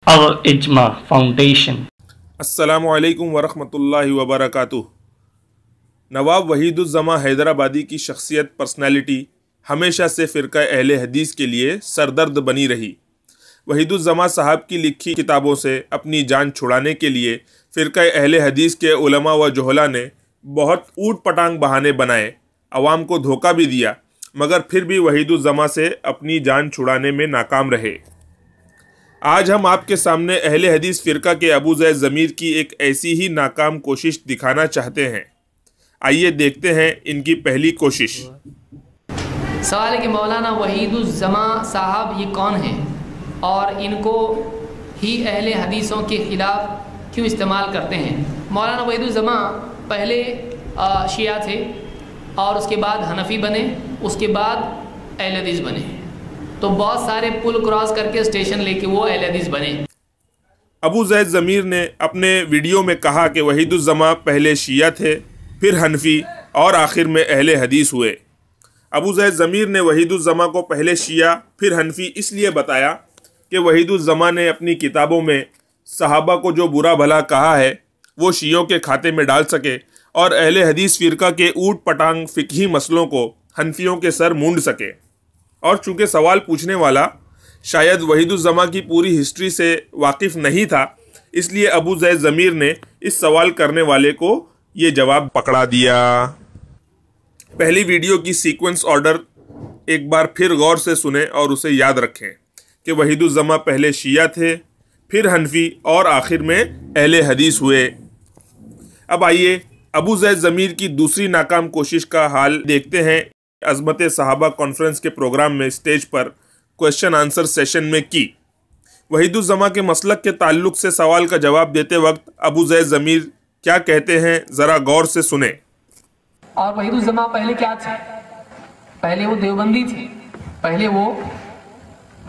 Al-Ijma Foundation। अस्सलामुअलैकुम वरहमतुल्लाहि वबरकातुह। नवाब वहीदुज़्ज़मा हैदराबादी की शख्सियत पर्सनैलिटी हमेशा से फ़िरका अहले हदीस के लिए सरदर्द बनी रही। वहीदुज़्ज़मा साहब की लिखी किताबों से अपनी जान छुड़ाने के लिए फ़िरका अहले हदीस के उलमा व जोहला ने बहुत ऊट पटांग बहाने बनाए, अवाम को धोखा भी दिया, मगर फिर भी वहीदुज़्ज़मा से अपनी जान छुड़ाने में नाकाम रहे। आज हम आपके सामने अहले हदीस फ़िरका के अबू ज़ैद ज़मीर की एक ऐसी ही नाकाम कोशिश दिखाना चाहते हैं। आइए देखते हैं इनकी पहली कोशिश। सवाल है कि मौलाना वहीदुज़्ज़मा साहब ये कौन हैं और इनको ही अहले हदीसों के ख़िलाफ़ क्यों इस्तेमाल करते हैं। मौलाना वहीदुज़्ज़मा पहले शिया थे और उसके बाद हनफ़ी बने, उसके बाद अहले हदीस बने, तो बहुत सारे पुल क्रॉस करके स्टेशन लेके वो अहले हदीस बने। अबू ज़ैद ज़मीर ने अपने वीडियो में कहा कि वहीदुज़्ज़मा पहले शिया थे, फिर हनफी और आखिर में अहले हदीस हुए। अबू ज़ैद ज़मीर ने वहीदुज़्ज़मा को पहले शिया फिर हनफी इसलिए बताया कि वहीदुज़्ज़मा ने अपनी किताबों में सहाबा को जो बुरा भला कहा है वो शियों के खाते में डाल सके और अहले हदीस फ़िरका के ऊट पटांग फ़िक़ही मसलों को हनफियों के सर मूंड सके। और चूँकि सवाल पूछने वाला शायद वहीदुज़्ज़मा की पूरी हिस्ट्री से वाकिफ़ नहीं था, इसलिए अबू ज़ैद ज़मीर ने इस सवाल करने वाले को ये जवाब पकड़ा दिया। पहली वीडियो की सीक्वेंस ऑर्डर एक बार फिर गौर से सुने और उसे याद रखें कि वहीदुज़्ज़मा पहले शिया थे, फिर हनफी और आखिर में अहले हदीस हुए। अब आइए अबू ज़ैद ज़मीर की दूसरी नाकाम कोशिश का हाल देखते हैं। अज़मत सहाबा कॉन्फ्रेंस के प्रोग्राम में स्टेज पर क्वेश्चन आंसर सेशन में की। वहीदुज़्ज़मा के मसलक के ताल्लुक से सवाल का जवाब देते वक्त अबू ज़ैद ज़मीर क्या कहते हैं, ज़रा गौर से सुने। और वहीदुज़्ज़मा पहले क्या थे? पहले वो देवबंदी थे, पहले वो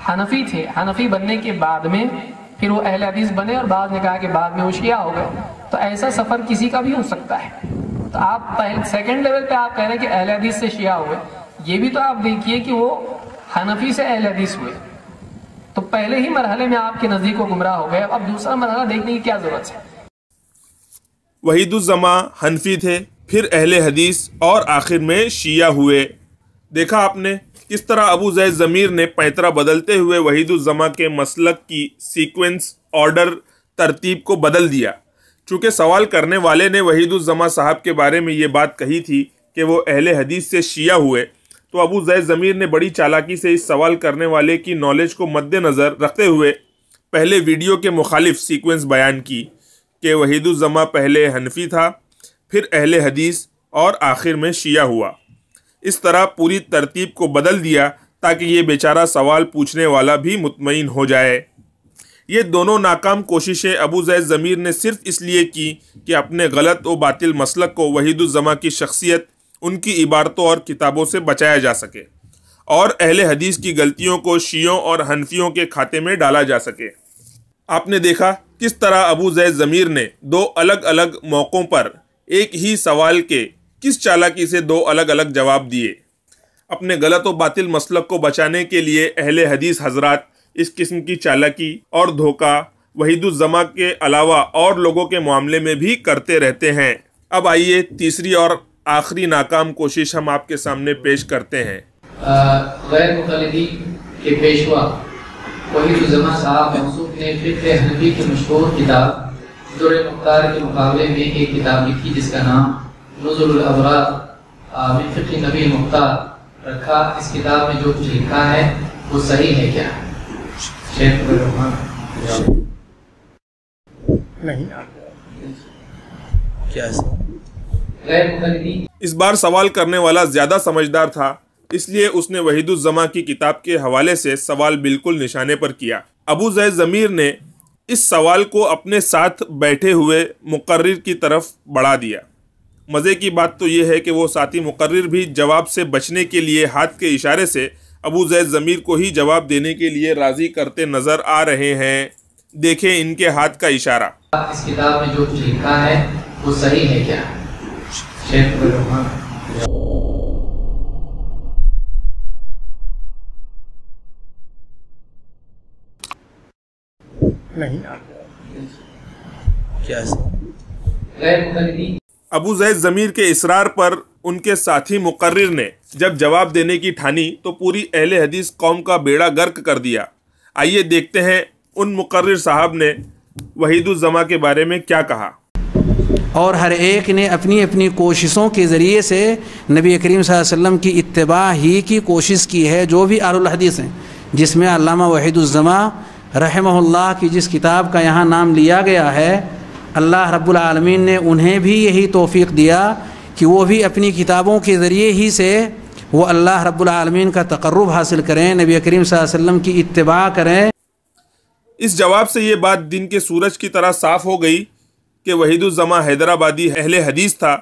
हनफी थे, हनफी बनने के बाद में फिर वो अहले हदीस बने और बाद ने कहा कि बाद में वो शिया हो गए। तो ऐसा सफ़र किसी का भी हो सकता है। तो आप पहले सेकंड लेवल पे आप कह रहे हैं कि अहले हदीस से शिया हुए, ये भी तो आप देखिए कि वो हनफी से अहले हदीस हुए। तो पहले ही मरहले में आपके नज़दीक को गुमराह हो गए, अब दूसरा मरहला देखने की क्या ज़रूरत है। वहीदुज़्ज़मा हनफी थे, फिर अहले हदीस और आखिर में शिया हुए। देखा आपने किस तरह अबू ज़ैद ज़मीर ने पैंतरा बदलते हुए वहीदुज़्ज़मा के मसलक की सीक्वेंस ऑर्डर तरतीब को बदल दिया। चूँकि सवाल करने वाले ने वहीदुज़्ज़मा साहब के बारे में ये बात कही थी कि वो अहले हदीस से शिया हुए, तो अबू ज़ैद ज़मीर ने बड़ी चालाकी से इस सवाल करने वाले की नॉलेज को मद्देनज़र रखते हुए पहले वीडियो के मुखालिफ सीक्वेंस बयान की कि वहीदुज़्ज़मा पहले हनफी था, फिर अहले हदीस और आखिर में शिया हुआ। इस तरह पूरी तरतीब को बदल दिया ताकि ये बेचारा सवाल पूछने वाला भी मुतमईन हो जाए। ये दोनों नाकाम कोशिशें अबू ज़ैद ज़मीर ने सिर्फ इसलिए की कि अपने गलत व बातिल मसलक को वहीदुज़्ज़मा की शख्सियत, उनकी इबारतों और किताबों से बचाया जा सके और अहले हदीस की गलतियों को शियों और हनफियों के खाते में डाला जा सके। आपने देखा किस तरह अबू ज़ैद ज़मीर ने दो अलग अलग मौक़ों पर एक ही सवाल के किस चालाकी से दो अलग अलग जवाब दिए। अपने गलत व बातिल मसलक को बचाने के लिए अहले हदीस हजरात इस किस्म की चालाकी और धोखा वहीदुज़्ज़मा के अलावा और लोगों के मामले में भी करते रहते हैं। अब आइए तीसरी और आखिरी नाकाम कोशिश हम आपके सामने पेश करते हैं। गैर मुक़ल्लिदी के पेशवा वहीदुज़्ज़मा साहब मौसूफ़ ने फ़िक़्ह हनफ़ी की मशहूर किताब दुर्र मुख्तार के मुकाबले में एक किताब लिखी जिसका नाम नुज़ुलुल अबरार मिन फ़िक़्ह नबी मुख्तार रखा। इस किताब में जो कुछ लिखा है वो सही है क्या? नहीं क्या इस बार सवाल करने वाला ज्यादा समझदार था, इसलिए उसने वहीदुज़्ज़मा की किताब के हवाले से सवाल बिल्कुल निशाने पर किया। अबू ज़ैद ज़मीर ने इस सवाल को अपने साथ बैठे हुए मुकर्रिर की तरफ बढ़ा दिया। मज़े की बात तो ये है कि वो साथी मुकर्रिर भी जवाब से बचने के लिए हाथ के इशारे से अबू ज़ैद ज़मीर को ही जवाब देने के लिए राज़ी करते नज़र आ रहे हैं। देखें इनके हाथ का इशारा। इस किताब में जो कुछ लिखा है वो सही है क्या? نہیں. ابو زید ضمیر کے اصرار پر ان کے ساتھی مقرر نے جب جواب دینے کی ٹھانی تو پوری اہل حدیث قوم کا بیڑا غرق کر دیا. آئیے دیکھتے ہیں ان مقرر صاحب نے وحید الزماں کے بارے میں کیا کہا. اور ہر ایک نے اپنی اپنی کوششوں کے ذریعے سے نبی کریم صلی اللہ علیہ وسلم کی اتباع ہی کی کوشش کی ہے. جو بھی اہل الحدیث ہیں، جس میں علامہ وحید الزماں رحمہ اللہ کی جس کتاب کا یہاں نام لیا گیا ہے، اللہ رب العالمین نے انہیں بھی یہی توفیق دیا کہ وہ بھی اپنی کتابوں کے ذریعے ہی سے وہ اللہ رب العالمین کا تقرب حاصل کریں، نبی کریم صلی اللہ علیہ وسلم کی اتباع کریں. اس جواب سے یہ بات دن کے سورج کی طرح صاف ہو گئی کہ وحید الزماں حیدرآبادی اہل حدیث تھا،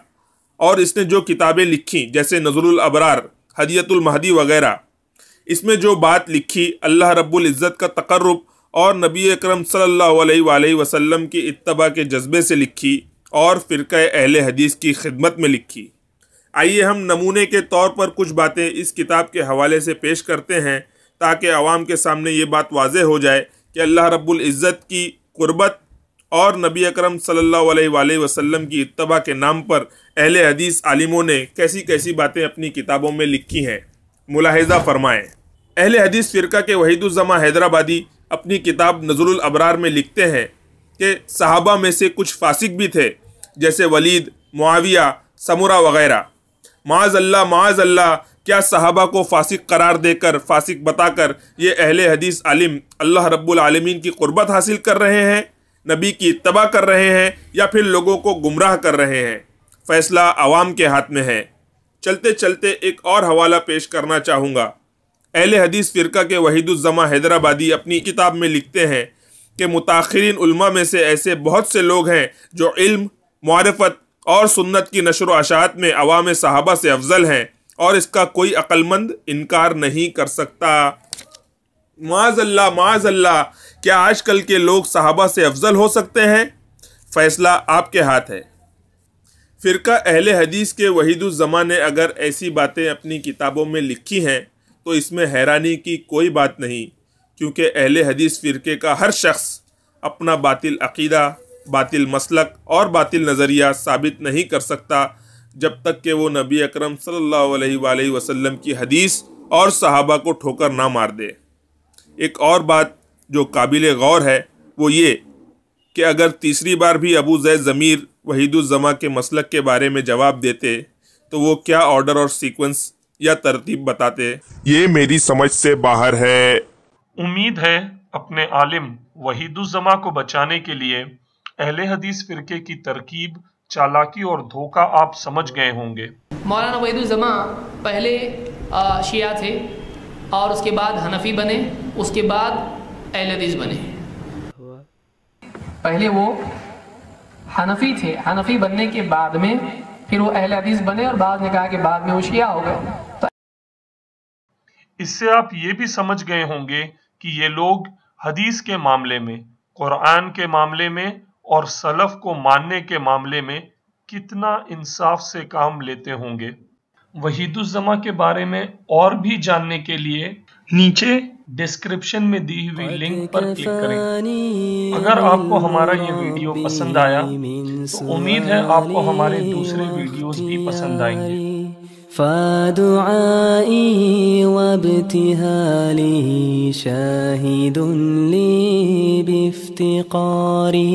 اور اس نے جو کتابیں لکھی جیسے نظر الابرار، ہدیۃ المہدی وغیرہ، اس میں جو بات لکھی اللہ رب العزت کا تقرب اور نبی اکرم صلی اللہ علیہ وآلہ وسلم کی اتباع کے جذبے سے لکھی اور فرقہ اہل حدیث کی خدمت میں لکھی. آئیے ہم نمونے کے طور پر کچھ باتیں اس کتاب کے حوالے سے پیش کرتے ہیں تاکہ عوام کے سامنے یہ بات واضح ہو جائے کہ اللہ رب العزت کی قربت اور نبی اکرم صلی اللہ علیہ وآلہ وسلم کی اتباع کے نام پر اہل حدیث عالموں نے کیسی کیسی باتیں اپنی کتابوں میں لکھی ہیں. ملاحظہ فرمائیں. اہل حدیث فرقہ کے وحید الزماں حیدرآبادی اپنی کتاب نظر الابرار میں لکھتے ہیں کہ صحابہ میں سے کچھ فاسق بھی تھے، جیسے ولید، معاویہ، سمرہ وغیرہ. معاذ اللہ، کیا صحابہ کو فاسق قرار دے کر، فاسق بتا کر یہ اہل حدیث عالم اللہ رب العالمین کی قربت حاصل کر رہے ہیں، نبی کی اتباع کر رہے ہیں، یا پھر لوگوں کو گمراہ کر رہے ہیں؟ فیصلہ عوام کے ہاتھ میں ہے. چلتے چلتے ایک اور حوالہ پیش کرنا چاہوں گا. اہل حدیث فرقہ کے وحید الزماں حیدرآبادی اپنی کتاب میں لکھتے ہیں کہ متاخرین علماء میں سے ایسے بہت سے لوگ ہیں جو علم، معرفت اور سنت کی نشر و اشاعت میں عوام صحابہ سے افضل ہیں، اور اس کا کوئی عقل مند انکار نہیں کر سکتا. معاذ اللہ، کیا آج کل کے لوگ صحابہ سے افضل ہو سکتے ہیں؟ فیصلہ آپ کے ہاتھ ہے. فرقہ اہل حدیث کے وحید الزماں نے اگر ایسی باتیں اپنی کتابوں میں لکھی ہیں تو اس میں حیرانی کی کوئی بات نہیں، کیونکہ اہل حدیث فرقے کا ہر شخص اپنا باطل عقیدہ، باطل مسلک اور باطل نظریہ ثابت نہیں کر سکتا جب تک کہ وہ نبی اکرم صلی اللہ علیہ وآلہ وسلم کی حدیث اور صحابہ کو ٹھوکر نہ مار دے. ایک اور بات جو قابل غور ہے وہ یہ کہ اگر تیسری بار بھی ابو زید ضمیر وحید الزماں کے مسلک کے بارے میں جواب دیتے تو وہ کیا آرڈر اور سیکوینس یا ترتیب بتاتے؟ یہ میری سمجھ سے باہر ہے. امید ہے اپنے عالم وحید الزماں کو بچانے کے لیے اہل حدیث فرقے کی ترکیب، چالاکی اور دھوکہ آپ سمجھ گئے ہوں گے. مولانا وحید الزماں پہلے شیعہ تھے، اور اس کے بعد حنفی بنے، اس کے بعد اہل حدیث بنے. پہلے وہ حنفی تھے، حنفی بننے کے بعد میں پھر وہ اہل حدیث بنے، اور بعد نے کہا کہ بعد میں وہ شیعہ ہو گئے. اس سے آپ یہ بھی سمجھ گئے ہوں گے کہ یہ لوگ حدیث کے معاملے میں، قرآن کے معاملے میں اور سلف کو ماننے کے معاملے میں کتنا انصاف سے کام لیتے ہوں گے. وحید الزماں کے بارے میں اور بھی جاننے کے لیے نیچے ڈسکرپشن میں دی ہوئی لنک پر کلک کریں. اگر آپ کو ہمارا یہ ویڈیو پسند آیا تو امید ہے آپ کو ہمارے دوسرے ویڈیوز بھی پسند آئیں گے. فدعائي وابتهالي شاهد لي بافتقاري